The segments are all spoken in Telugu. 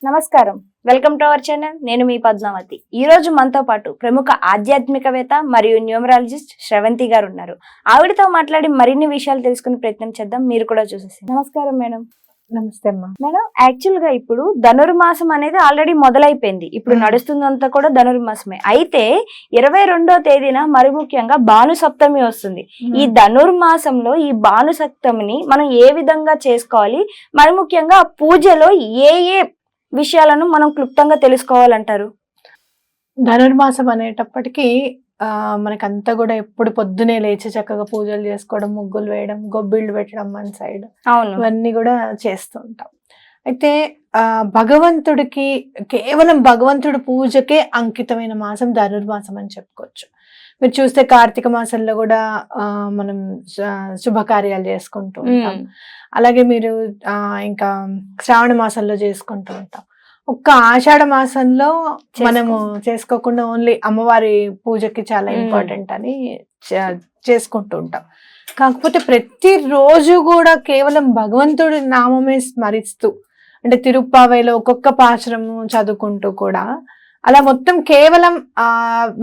నమస్కారం, వెల్కమ్ టు అవర్ ఛానల్. నేను మీ పద్మావతి. ఈ రోజు మనతో పాటు ప్రముఖ ఆధ్యాత్మికవేత్త మరియు న్యూమరాలజిస్ట్ శ్రవంతి గారు ఉన్నారు. ఆవిడతో మాట్లాడి మరిన్ని విషయాలు తెలుసుకునే ప్రయత్నం చేద్దాం. మీరు కూడా చూసేసి. నమస్కారం మేడం. నమస్తే అమ్మా. మేడం, యాక్చువల్ గా ఇప్పుడు ధనుర్మాసం అనేది ఆల్రెడీ మొదలైపోయింది. ఇప్పుడు నడుస్తుందంతా కూడా ధనుర్మాసమే. అయితే 22వ తేదీన మరి ముఖ్యంగా భాను సప్తమి వస్తుంది. ఈ ధనుర్మాసంలో ఈ భాను సప్తమిని మనం ఏ విధంగా చేసుకోవాలి, మరి ముఖ్యంగా పూజలో ఏ ఏ విషయాలను మనం క్లుప్తంగా తెలుసుకోవాలంటారు? ధనుర్మాసం అనేటప్పటికీ మనకంతా కూడా ఎప్పుడు పొద్దునే లేచి చక్కగా పూజలు చేసుకోవడం, ముగ్గులు వేయడం, గొబ్బిళ్ళు పెట్టడం మన సైడ్, ఇవన్నీ కూడా చేస్తూ ఉంటాం. అయితే భగవంతుడికి కేవలం భగవంతుడి పూజకే అంకితమైన మాసం ధనుర్మాసం అని చెప్పుకోవచ్చు. మీరు చూస్తే కార్తీక మాసంలో కూడా మనం శుభకార్యాలు చేసుకుంటూ ఉంటాం. అలాగే మీరు ఇంకా శ్రావణ మాసంలో చేసుకుంటూ ఉంటాం. ఒక్క ఆషాఢ మాసంలో మనము చేసుకోకుండా ఓన్లీ అమ్మవారి పూజకి చాలా ఇంపార్టెంట్ అని చేసుకుంటూ ఉంటాం. కాకపోతే ప్రతిరోజు కూడా కేవలం భగవంతుడి నామమే స్మరిస్తూ, అంటే తిరుప్పావైలో ఒక్కొక్క పాశురము చదువుకుంటూ కూడా అలా మొత్తం కేవలం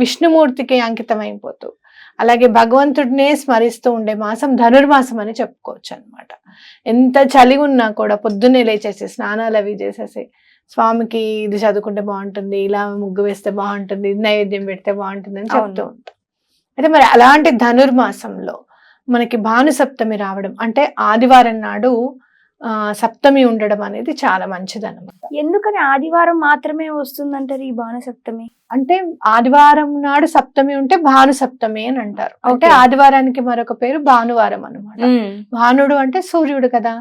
విష్ణుమూర్తికి అంకితం అయిపోతూ, అలాగే భగవంతుడినే స్మరిస్తూ ఉండే మాసం ధనుర్మాసం అని చెప్పుకోవచ్చు అనమాట. ఎంత చలి ఉన్నా కూడా పొద్దున్నే లేచేసి స్నానాలు అవి చేసేసి స్వామికి ఇది చదువుకుంటే బాగుంటుంది, ఇలా ముగ్గు వేస్తే బాగుంటుంది, ఇది నైవేద్యం పెడితే బాగుంటుంది అని చెప్తూ ఉంటాం. అయితే మరి అలాంటి ధనుర్మాసంలో మనకి భాను సప్తమి రావడం, అంటే ఆదివారం నాడు సప్తమి ఉండడం అనేది చాలా మంచిది అన్నమాట. ఎందుకని ఆదివారం మాత్రమే వస్తుందంటారు ఈ భాను సప్తమి? అంటే ఆదివారం నాడు సప్తమి ఉంటే భాను సప్తమి అని అంటారు. అంటే ఆదివారానికి మరొక పేరు భానువారం అన్నమాట. భానుడు అంటే సూర్యుడు కదా,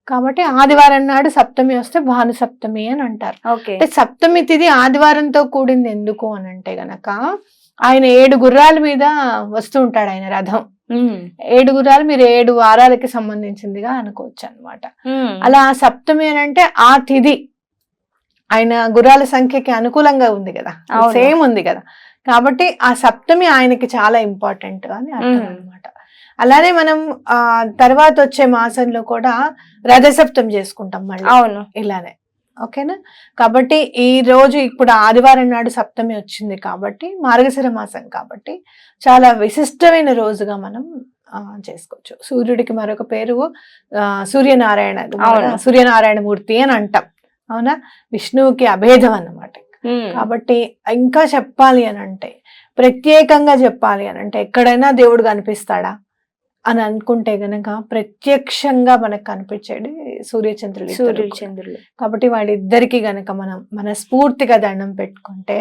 కాబట్టి ఆదివారం నాడు సప్తమి వస్తే భాను సప్తమి అని అంటారు. అంటే సప్తమి తిథి ఆదివారంతో కూడింది ఎందుకు అని అంటే గనక, ఆయన 7 గుర్రాల మీద వస్తూ ఉంటాడు. ఆయన రథం 7 గుర్రాలు, మీరు 7 వారాలకి సంబంధించిందిగా అనుకోవచ్చు అనమాట. అలా సప్తమి అని అంటే ఆ తిథి ఆయన గుర్రాల సంఖ్యకి అనుకూలంగా ఉంది కదా, సేమ్ ఉంది కదా, కాబట్టి ఆ సప్తమి ఆయనకి చాలా ఇంపార్టెంట్ అని అర్థం అనమాట. అలానే మనం తర్వాత వచ్చే మాసంలో కూడా రథసప్తం చేసుకుంటాం మళ్ళీ. అవును, ఇలానే. ఓకేనా? కాబట్టి ఈ రోజు ఇప్పుడు ఆదివారం నాడు సప్తమి వచ్చింది కాబట్టి, మార్గశిర మాసం కాబట్టి చాలా విశిష్టమైన రోజుగా మనం చేసుకోవచ్చు. సూర్యుడికి మరొక పేరు సూర్యనారాయణ మూర్తి అని అంటాం. అవునా? విష్ణువుకి అభేదం అన్నమాట. కాబట్టి ఇంకా చెప్పాలి అని అంటే, ప్రత్యేకంగా చెప్పాలి అని అంటే, ఎక్కడైనా దేవుడు కనిపిస్తాడా అని అనుకుంటే గనక ప్రత్యక్షంగా మనకు కనిపించేది సూర్యచంద్రులు. కాబట్టి వాళ్ళిద్దరికి గనక మనం మనస్ఫూర్తిగా దండం పెట్టుకుంటే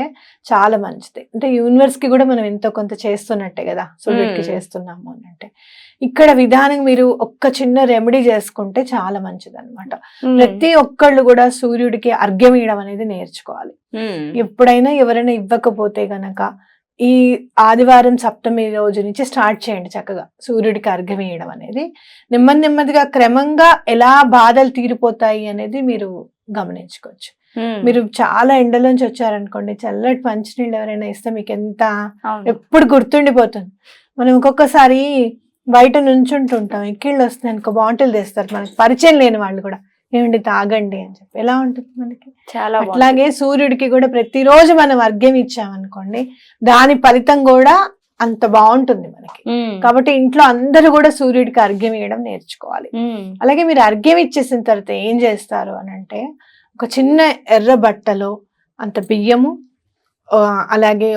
చాలా మంచిది. అంటే యూనివర్స్ కి కూడా మనం ఎంతో కొంత చేస్తున్నట్టే కదా, సూర్యుడికి చేస్తున్నాము అని అంటే. ఇక్కడ విధానం మీరు ఒక్క చిన్న రెమెడీ చేసుకుంటే చాలా మంచిది అనమాట. ప్రతి ఒక్కళ్ళు కూడా సూర్యుడికి అర్ఘ్యం ఇవ్వడం అనేది నేర్చుకోవాలి. ఎప్పుడైనా ఎవరైనా ఇవ్వకపోతే గనక ఈ ఆదివారం సప్తమి రోజు నుంచి స్టార్ట్ చేయండి చక్కగా సూర్యుడికి అర్ఘ్యం వేయడం అనేది. నెమ్మదిగా క్రమంగా ఎలా బాధలు తీరిపోతాయి అనేది మీరు గమనించుకోవచ్చు. మీరు చాలా ఎండలోంచి వచ్చారనుకోండి, చల్లటి మంచినీళ్ళు ఎవరైనా ఇస్తే మీకు ఎంత ఎప్పుడు గుర్తుండిపోతుంది. మనం ఒక్కొక్కసారి బయట నుంచుంటుంటాం, ఎక్కిళ్ళు వస్తున్నాయి అనుకో, బాటిల్ తెస్తారు మనకి పరిచయం లేని వాళ్ళు కూడా, ఏమండి తాగండి అని చెప్పి. ఎలా ఉంటుంది మనకి? చాలా. అట్లాగే సూర్యుడికి కూడా ప్రతిరోజు మనం అర్ఘ్యం ఇచ్చామనుకోండి, దాని ఫలితం కూడా అంత బాగుంటుంది మనకి. కాబట్టి ఇంట్లో అందరూ కూడా సూర్యుడికి అర్ఘ్యం ఇవ్వడం నేర్చుకోవాలి. అలాగే మీరు అర్ఘ్యం ఇచ్చేసిన తర్వాత ఏం చేస్తారు అని అంటే, ఒక చిన్న ఎర్ర బట్టలో అంత బియ్యము, అలాగే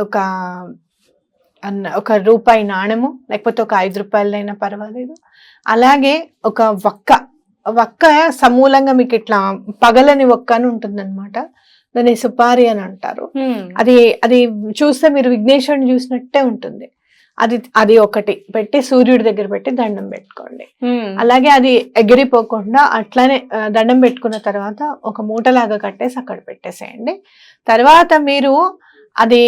ఒక రూపాయి నాణెము, లేకపోతే ఒక 5 రూపాయలైనా పర్వాలేదు, అలాగే ఒక వక్క సమూలంగా మీకు ఇట్లా పగలని ఒక్క అని ఉంటుంది అనమాట. దాన్ని సుపారి అని అంటారు. అది చూస్తే మీరు విఘ్నేశ్వరుని చూసినట్టే ఉంటుంది. అది ఒకటి పెట్టి సూర్యుడి దగ్గర పెట్టి దండం పెట్టుకోండి. అలాగే అది ఎగిరిపోకుండా అట్లానే దండం పెట్టుకున్న తర్వాత ఒక మూటలాగా కట్టేసి అక్కడ పెట్టేసేయండి. తర్వాత మీరు అది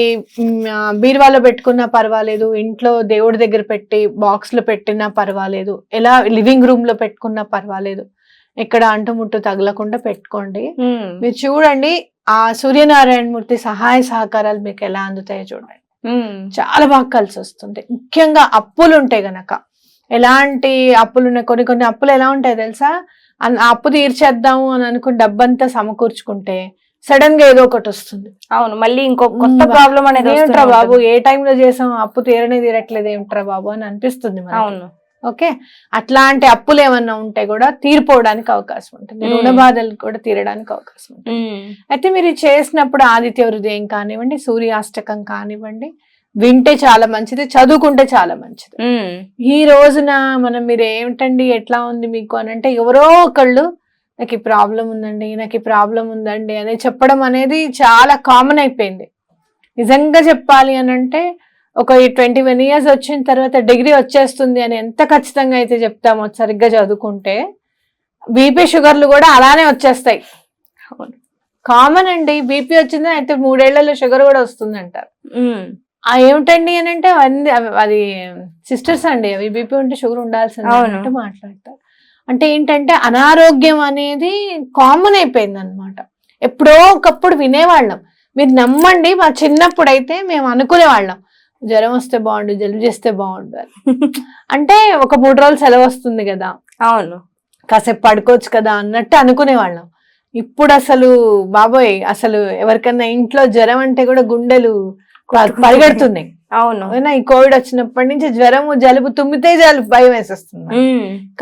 బీరువాలో పెట్టుకున్నా పర్వాలేదు, ఇంట్లో దేవుడి దగ్గర పెట్టి బాక్స్ లో పెట్టినా పర్వాలేదు, ఎలా లివింగ్ రూమ్ లో పెట్టుకున్నా పర్వాలేదు, ఎక్కడ అంటుముట్టు తగలకుండా పెట్టుకోండి. మీరు చూడండి ఆ సూర్యనారాయణ మూర్తి సహాయ సహకారాలు మీకు ఎలా అందుతాయో చూడండి. చాలా బాగా కలిసి వస్తుంది. ముఖ్యంగా అప్పులు ఉంటాయి గనక, ఎలాంటి అప్పులు ఉన్నాయి, కొన్ని అప్పులు ఎలా ఉంటాయి తెలుసా, అప్పు తీర్చేద్దాము అని అనుకుని డబ్బంతా సమకూర్చుకుంటే సడన్ గా ఏదో ఒకటి వస్తుంది. అవును, మళ్ళీ ఇంకో కొత్త ప్రాబ్లం అనేది ఏమిట్రా బాబు, ఏ టైంలో చేసాం, అప్పు తీరట్లేదు ఏమిట్రా బాబు అని అనిపిస్తుంది మనకి. అవును. ఓకే, అట్లాంటి అప్పులు ఏమన్నా ఉంటే కూడా తీరిపోవడానికి అవకాశం ఉంటుంది, రుణ బాధలు కూడా తీరడానికి అవకాశం ఉంటుంది. అయితే మీరు చేసినప్పుడు ఆదిత్య హృదయం కానివ్వండి, సూర్యాష్టకం కానివ్వండి, వింటే చాలా మంచిది, చదువుకుంటే చాలా మంచిది. ఈ రోజున మీరు ఏమిటండి ఎట్లా ఉంది మీకు అని అంటే, ఎవరో ఒకళ్ళు నాకు ఈ ప్రాబ్లం ఉందండి, నాకు ఈ ప్రాబ్లం ఉందండి అని చెప్పడం అనేది చాలా కామన్ అయిపోయింది. నిజంగా చెప్పాలి అని అంటే, ఒక 21 years వచ్చిన తర్వాత డిగ్రీ వచ్చేస్తుంది అని ఎంత ఖచ్చితంగా అయితే చెప్తామో సరిగ్గా చదువుకుంటే, బీపీ షుగర్లు కూడా అలానే వచ్చేస్తాయి. కామన్ అండి, బీపీ వచ్చింది అయితే 3 ఏళ్లలో షుగర్ కూడా వస్తుంది అంటారు. ఏమిటండి అని అంటే, అది సిస్టర్స్ అండి, అవి బీపీ ఉంటే షుగర్ ఉండాల్సింది అన్నట్టు మాట్లాడతారు. అంటే ఏంటంటే అనారోగ్యం అనేది కామన్ అయిపోయింది అనమాట. ఎప్పుడో ఒకప్పుడు వినేవాళ్ళం, మీరు నమ్మండి, మా చిన్నప్పుడు అయితే మేము అనుకునేవాళ్ళం జ్వరం వస్తే బాగుండు, జలుబు చేస్తే బాగుండు అని. అంటే ఒక 3 రోజులు సెలవు వస్తుంది కదా, అవును, కాసేపు పడుకోవచ్చు కదా అన్నట్టు అనుకునేవాళ్ళం. ఇప్పుడు అసలు బాబోయ్, అసలు ఎవరికన్నా ఇంట్లో జ్వరం అంటే కూడా గుండెలు పరిగెడుతున్నాయి. అవును, ఈ కోవిడ్ వచ్చినప్పటి నుంచి జ్వరము జలుబు తుమ్మితే భయం వేసేస్తుంది.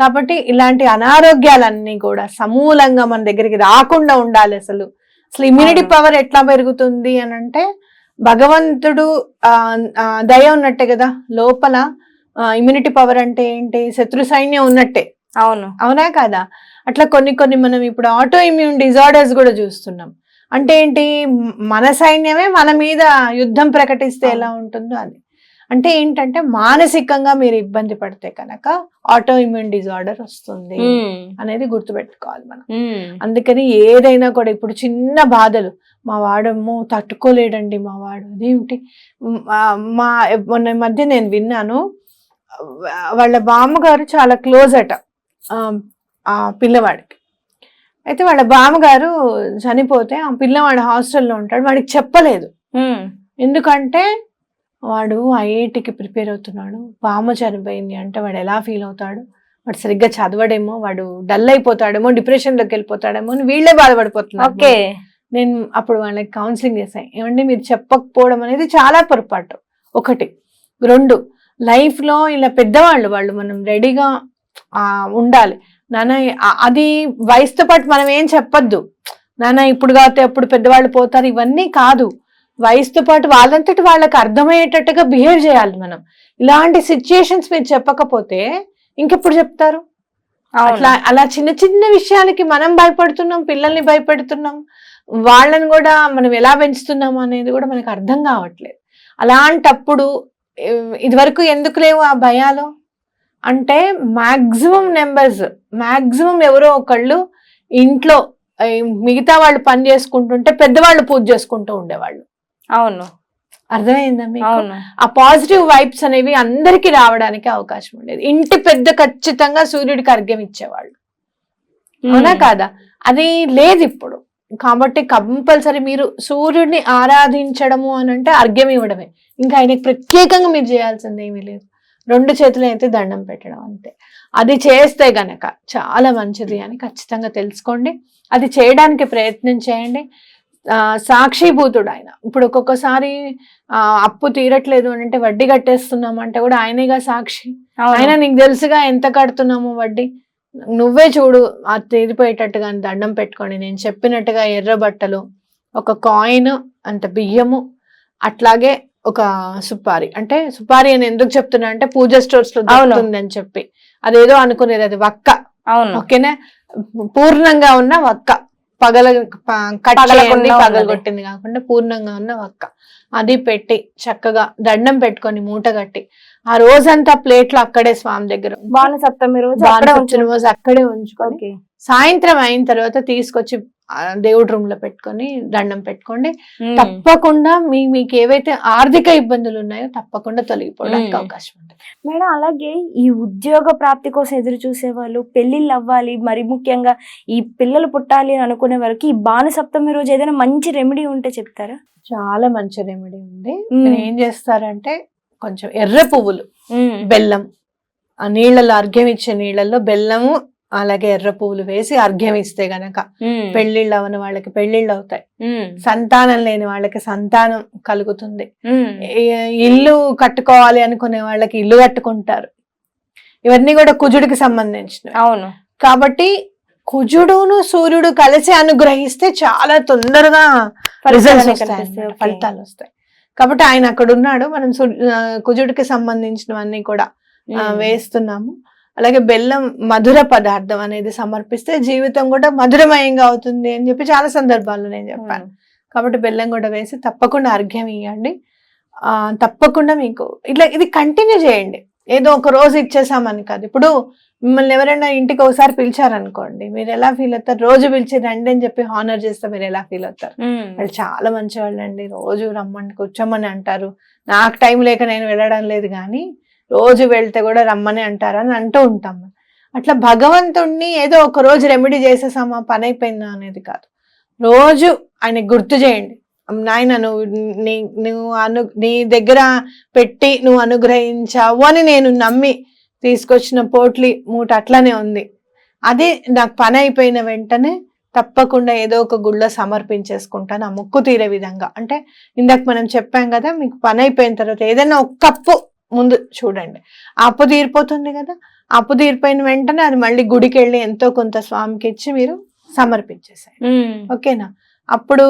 కాబట్టి ఇలాంటి అనారోగ్యాలన్నీ కూడా సమూలంగా మన దగ్గరికి రాకుండా ఉండాలి. అసలు ఇమ్యూనిటీ పవర్ ఎట్లా పెరుగుతుంది అని అంటే, భగవంతుడు దయ ఉన్నట్టే కదా, లోపల ఇమ్యూనిటీ పవర్ అంటే ఏంటి, శత్రు సైన్యం ఉన్నట్టే. అవును, అవునా కదా? అట్లా కొన్ని మనం ఇప్పుడు ఆటో ఇమ్యూన్ డిజార్డర్స్ కూడా చూస్తున్నాం. అంటే ఏంటి, మన సైన్యమే మన మీద యుద్ధం ప్రకటిస్తే ఎలా ఉంటుందో అది. అంటే ఏంటంటే మానసికంగా మీరు ఇబ్బంది పడితే కనుక ఆటో ఇమ్యూన్ డిజార్డర్ వస్తుంది అనేది గుర్తుపెట్టుకోవాలి మనం. అందుకని ఏదైనా కూడా, ఇప్పుడు చిన్న బాధలు, మా వాడేమో తట్టుకోలేడండి, మా వాడు అదేమిటి, మొన్న మధ్య నేను విన్నాను, వాళ్ళ బామ్మగారు చాలా క్లోజ్ అట ఆ పిల్లవాడికి. అయితే వాళ్ళ బామ్మగారు చనిపోతే ఆ పిల్లవాడు హాస్టల్లో ఉంటాడు, వాడికి చెప్పలేదు. ఎందుకంటే వాడు ఐఐటికి ప్రిపేర్ అవుతున్నాడు, బామ్మ చనిపోయింది అంటే వాడు ఎలా ఫీల్ అవుతాడు, వాడు సరిగ్గా చదవడేమో, వాడు డల్ అయిపోతాడేమో, డిప్రెషన్లోకి వెళ్ళిపోతాడేమో అని వీళ్ళే బాధపడిపోతున్నారు. ఓకే, నేను అప్పుడు వాళ్ళకి కౌన్సిలింగ్ చేశాను, ఏమంటే మీరు చెప్పకపోవడం అనేది చాలా పొరపాటు. 1, 2 లైఫ్లో ఇలా పెద్దవాళ్ళు మనం రెడీగా ఉండాలి. నాన్న అది వయసుతో పాటు మనం ఏం చెప్పొద్దు, నాన్న ఇప్పుడు కాకపోతే అప్పుడు పెద్దవాళ్ళు పోతారు, ఇవన్నీ కాదు. వయసుతో పాటు వాళ్ళంతటి వాళ్ళకి అర్థమయ్యేటట్టుగా బిహేవ్ చేయాలి మనం. ఇలాంటి సిచ్యుయేషన్స్ మీరు చెప్పకపోతే ఇంకెప్పుడు చెప్తారు? అలా చిన్న చిన్న విషయాలకి మనం భయపడుతున్నాం, పిల్లల్ని భయపెడుతున్నాం, వాళ్ళని కూడా మనం ఎలా పెంచుతున్నాం అనేది కూడా మనకు అర్థం కావట్లేదు. అలాంటప్పుడు ఇదివరకు ఎందుకు లేవు ఆ భయాలు అంటే, మాక్సిమం ఎవరో ఒకళ్ళు ఇంట్లో మిగతా వాళ్ళు పని చేసుకుంటుంటే పెద్దవాళ్ళు పూజ చేసుకుంటూ ఉండేవాళ్ళు. అవును, అర్థమైందా మీకు? ఆ పాజిటివ్ వైబ్స్ అనేవి అందరికి రావడానికి అవకాశం ఉండేది. ఇంటి పెద్ద ఖచ్చితంగా సూర్యుడికి అర్ఘ్యం ఇచ్చేవాళ్ళు, అవునా కాదా? అది లేదు ఇప్పుడు. కాబట్టి కంపల్సరీ మీరు సూర్యుడిని ఆరాధించడము అని అంటే అర్ఘ్యం ఇవ్వడమే, ఇంకా ఆయనకి ప్రత్యేకంగా మీరు చేయాల్సింది ఏమీ లేదు. 2 చేతులు అయితే దండం పెట్టడం అంతే. అది చేస్తే గనక చాలా మంచిది అని ఖచ్చితంగా తెలుసుకోండి. అది చేయడానికి ప్రయత్నం చేయండి. సాక్షిభూతుడు ఆయన. ఇప్పుడు ఒక్కొక్కసారి అప్పు తీరట్లేదు అని అంటే, వడ్డీ కట్టేస్తున్నాం అంటే కూడా ఆయనేగా సాక్షి. ఆయన నీకు తెలుసుగా ఎంత కడుతున్నాము వడ్డీ, నువ్వే చూడు అది తీరిపోయేటట్టుగా దండం పెట్టుకోండి. నేను చెప్పినట్టుగా ఎర్ర బట్టలు, ఒక కాయిన్, అంత బియ్యము, అట్లాగే ఒక సుపారి. అంటే సుపారి అని ఎందుకు చెప్తున్నా అంటే, పూజ స్టోర్స్ లో దొరుకుతుంది అని చెప్పి అదేదో అనుకునేది, అది వక్క. ఓకేనా, పూర్ణంగా ఉన్న వక్క, పగలగొట్టింది కాకుండా పూర్ణంగా ఉన్న వక్క, అది పెట్టి చక్కగా దండం పెట్టుకొని మూట కట్టి ఆ రోజంతా ప్లేట్లు అక్కడే స్వామి దగ్గర, బాణసప్తమి రోజు అక్కడే ఉంచుకొని సాయంత్రం అయిన తర్వాత తీసుకొచ్చి దేవుడి రూమ్ లో పెట్టుకొని దండం పెట్టుకోండి. తప్పకుండా మీకు ఏవైతే ఆర్థిక ఇబ్బందులు ఉన్నాయో తప్పకుండా తొలగిపోవడానికి అవకాశం ఉంది మేడం. అలాగే ఈ ఉద్యోగ ప్రాప్తి కోసం ఎదురు చూసే వాళ్ళు, పెళ్లిళ్ళు అవ్వాలి, మరి ముఖ్యంగా ఈ పిల్లలు పుట్టాలి అని అనుకునే వాళ్ళకి ఈ బాణసప్తమి రోజు ఏదైనా మంచి రెమెడీ ఉంటే చెప్తారా? చాలా మంచి రెమెడీ ఉంది. ఏం చేస్తారంటే, కొంచెం ఎర్ర పువ్వులు, బెల్లం, ఆ నీళ్ళలో అర్ఘ్యం ఇచ్చే నీళ్ళల్లో బెల్లము, అలాగే ఎర్ర పువ్వులు వేసి అర్ఘ్యం ఇస్తే గనక ఉమ్, పెళ్లిళ్ళు అవని వాళ్ళకి పెళ్లిళ్ళు అవుతాయి, ఉమ్, సంతానం లేని వాళ్ళకి సంతానం కలుగుతుంది, ఉమ్, ఇల్లు కట్టుకోవాలి అనుకునే వాళ్ళకి ఇల్లు కట్టుకుంటారు. ఇవన్నీ కూడా కుజుడికి సంబంధించినవి. అవును. కాబట్టి కుజుడును సూర్యుడు కలిసి అనుగ్రహిస్తే చాలా తొందరగా ఫలితాలు రిజల్ట్స్ అనేవి వస్తాయి కనిపిస్తాయి. అన్నమాట, ఓకే. ఫలితాలు వస్తాయి. కాబట్టి ఆయన అక్కడ ఉన్నాడు, మనం కుజుడికి సంబంధించినవన్నీ కూడా ఉమ్, వేస్తున్నాము. అలాగే బెల్లం మధుర పదార్థం అనేది సమర్పిస్తే జీవితం కూడా మధురమయంగా అవుతుంది అని చెప్పి చాలా సందర్భాల్లో నేను చెప్పాను. కాబట్టి బెల్లం కూడా వేసి తప్పకుండా అర్ఘ్యం ఇవ్వండి. తప్పకుండా మీకు ఇట్లా ఇది కంటిన్యూ చేయండి. ఏదో ఒక రోజు ఇచ్చేసామని కాదు. ఇప్పుడు మిమ్మల్ని ఎవరైనా ఇంటికి ఒకసారి పిలిచారనుకోండి, మీరు ఎలా ఫీల్ అవుతారు? రోజు పిలిచి రండి అని చెప్పి హానర్ చేస్తే మీరు ఎలా ఫీల్ అవుతారు? ఉమ్, వాళ్ళు చాలా మంచి వాళ్ళండి, రోజు రమ్మని కూర్చోమని అంటారు, నాకు టైం లేక నేను వెళ్ళడం లేదు కానీ రోజు వెళ్తే కూడా రమ్మని అంటారని అంటూ ఉంటాము. అట్లా భగవంతుణ్ణి ఏదో ఒక రోజు రెమెడీ చేసేసామా పని అయిపోయిందా అనేది కాదు. రోజు ఆయనకి గుర్తు చేయండి, నాయన నువ్వు నీ దగ్గర పెట్టి నువ్వు అనుగ్రహించావు అని నేను నమ్మి తీసుకొచ్చిన పోట్లి మూట అట్లానే ఉంది, అది నాకు పని అయిపోయిన వెంటనే తప్పకుండా ఏదో ఒక గుళ్ళో సమర్పించేసుకుంటాను ఆ మొక్కు తీరే విధంగా. అంటే ఇందాక మనం చెప్పాం కదా, మీకు పని అయిపోయిన తర్వాత ఏదైనా ఒక కప్పు ముందు చూడండి, ఆ అప్పు తీరిపోతుంది కదా, ఆ అప్పు తీరిపోయిన వెంటనే అది మళ్ళీ గుడికి వెళ్ళి ఎంతో కొంత స్వామికి ఇచ్చి మీరు సమర్పించేసాయి. ఉమ్. ఓకేనా? అప్పుడు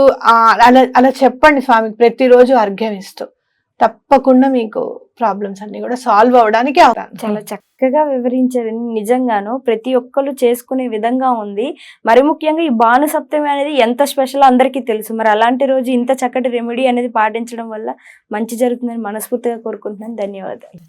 అలా అలా చెప్పండి స్వామికి ప్రతిరోజు అర్ఘ్యం ఇస్తూ, తప్పకుండా మీకు ప్రాబ్లమ్స్ అన్ని కూడా సాల్వ్ అవడానికి చాలా చక్కగా వివరించారు. నిజంగాను ప్రతి ఒక్కరు చేసుకునే విధంగా ఉంది. మరి ముఖ్యంగా ఈ భాను సప్తమి అనేది ఎంత స్పెషల్ అందరికీ తెలుసు. మరి అలాంటి రోజు ఇంత చక్కటి రెమెడీ అనేది పాటించడం వల్ల మంచి జరుగుతుందని మనస్ఫూర్తిగా కోరుకుంటున్నాను. ధన్యవాదాలు.